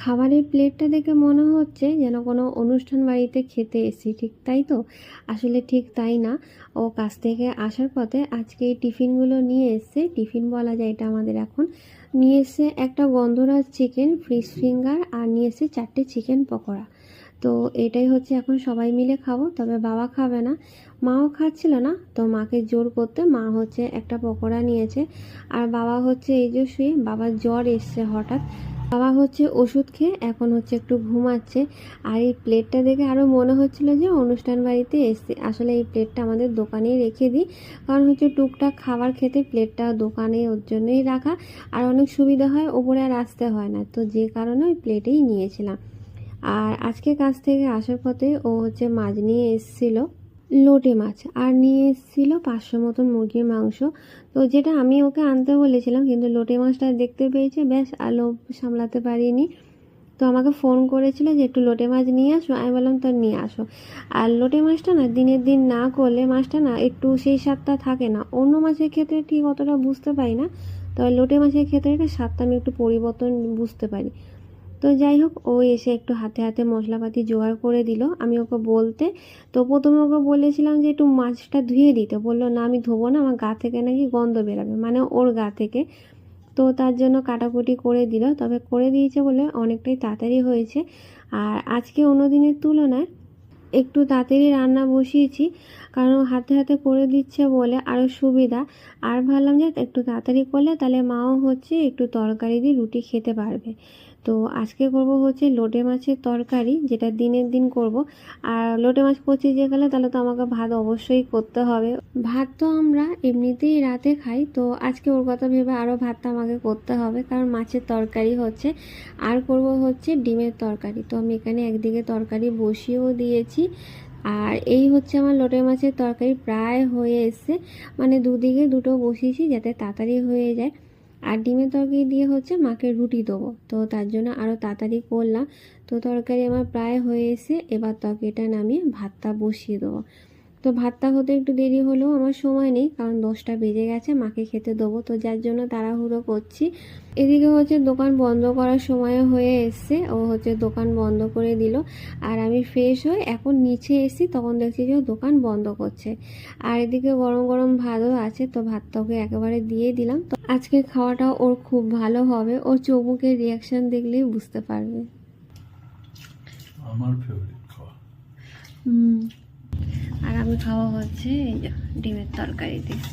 খাবারের প্লেটটা দেখে মনে হচ্ছে যেন কোনো অনুষ্ঠান বাড়িতে খেতে এসেছি, ঠিক তাই তো? আসলে ঠিক তাই না। ও কাজ থেকে আসার পথে আজকে এই টিফিনগুলো নিয়ে এসছে, টিফিন বলা যায় এটা আমাদের এখন। নিয়ে এসছে একটা গন্ধরাজ চিকেন, ফিশ ফিঙ্গার, আর নিয়ে এসছে 4টে চিকেন পকোড়া। তো এটাই হচ্ছে এখন সবাই মিলে খাবো, তবে বাবা খাবে না, মাও খাচ্ছিল না, তো মাকে জোর করতে মা হচ্ছে একটা পকোড়া নিয়েছে। আর বাবা হচ্ছে এই যে শুয়ে, বাবার জ্বর এসছে হঠাৎ, বাবা হচ্ছে ওষুধ খেয়ে এখন হচ্ছে একটু ঘুমাচ্ছে। আর এই প্লেটটা দেখে আরও মনে হচ্ছিল যে অনুষ্ঠান বাড়িতে এসছে। আসলে এই প্লেটটা আমাদের দোকানেই রেখে দিই, কারণ হচ্ছে টুকটাক খাবার খেতে প্লেটটা দোকানে ওর জন্যই রাখা, আর অনেক সুবিধা হয়, ওপরে আর আসতে হয় না, তো যে কারণে ওই প্লেটেই নিয়েছিলাম। আর আজকে কাজ থেকে আসার পথে ও হচ্ছে মাছ নিয়ে এসেছিল, লোটে মাছ, আর নিয়ে এসেছিল 500 মতন মুরগির মাংস। তো যেটা আমি ওকে আনতে বলেছিলাম, কিন্তু লোটে মাছটা দেখতে পেয়েছে, ব্যাস আর লোভ সামলাতে পারিনি। তো আমাকে ফোন করেছিল যে একটু লোটে মাছ নিয়ে আসো, আমি বললাম তো নিয়ে আসো। আর লোটে মাছটা না দিনের দিন না করলে মাছটা না একটু সেই স্বাদটা থাকে না, অন্য মাছের ক্ষেত্রে ঠিক অতটা বুঝতে পারি না, তবে লোটে মাছের ক্ষেত্রে এটা স্বাদটা আমি একটু পরিবর্তন বুঝতে পারি। তো যাই হোক, ও এসে একটু হাতে হাতে মশলাপাতি জোগাড় করে দিল আমি ওকে বলতে। তো প্রথমে ওকে বলেছিলাম যে একটু মাছটা ধুয়ে দিতে, বললো না আমি ধোবো না, আমার গা থেকে নাকি গন্ধ বেরাবে, মানে ওর গা থেকে। তো তার জন্য কাটাকুটি করে দিল, তবে করে দিয়েছে বলে অনেকটাই তাড়াতাড়ি হয়েছে। আর আজকে অন্য দিনের তুলনায় একটু তাড়াতাড়ি রান্না বসিয়েছি, কারণ হাতে হাতে করে দিচ্ছে বলে আরও সুবিধা। আর ভাবলাম যে একটু তাড়াতাড়ি করলে তাহলে মাও হচ্ছে একটু তরকারি দিয়ে রুটি খেতে পারবে। তো আজকে করব হচ্ছে লোটে মাছের তরকারি, যেটা দিনের দিন করব। আর লোটে মাছ পচিয়ে গেলে তাহলে তো আমাকে ভাত অবশ্যই করতে হবে। ভাত তো আমরা এমনিতেই রাতে খাই, তো আজকে ওর কথা ভেবে আরও ভাতটা আমাকে করতে হবে, কারণ মাছের তরকারি হচ্ছে। আর করব হচ্ছে ডিমের তরকারি। তো আমি এখানে একদিকে তরকারি বসিয়েও দিয়েছি। আর এই হচ্ছে আমার লোটে মাছের তরকারি প্রায় হয়ে এসছে, মানে দুদিকে দুটো বসিয়েছি যাতে তাড়াতাড়ি হয়ে যায়। আর ডিমের তরকারি দিয়ে হচ্ছে মাকে রুটি দেবো, তো তার জন্য আরও তাড়াতাড়ি করলাম। তো তরকারি আমার প্রায় হয়ে এসে, এবার তরকারিটা নামিয়ে ভাতটা বসিয়ে দেবো। তো ভাতটা হতে একটু দেরি হলেও আমার সময় নেই, কারণ 10টা বেজে গেছে, মাকে খেতে দেবো, তো যার জন্য তাড়াহুড়ো করছি। এদিকে হচ্ছে দোকান বন্ধ করার সময় হয়ে এসছে, ও হচ্ছে দোকান বন্ধ করে দিল। আর আমি ফ্রেশ হয়ে এখন নিচে এসেছি, তখন দেখছি যে ও দোকান বন্ধ করছে। আর এদিকে গরম গরম ভাতও আছে, তো ভাতটা ওকে একেবারে দিয়ে দিলাম। তো আজকে খাওয়াটা ওর খুব ভালো হবে, ওর চোখ মুখের রিয়াকশন দেখলেই বুঝতে পারবে। আমার ফেভারিট খাওয়া। আর আমি খাওয়া হচ্ছে এই যে ডিমের তরকারি দিয়ে।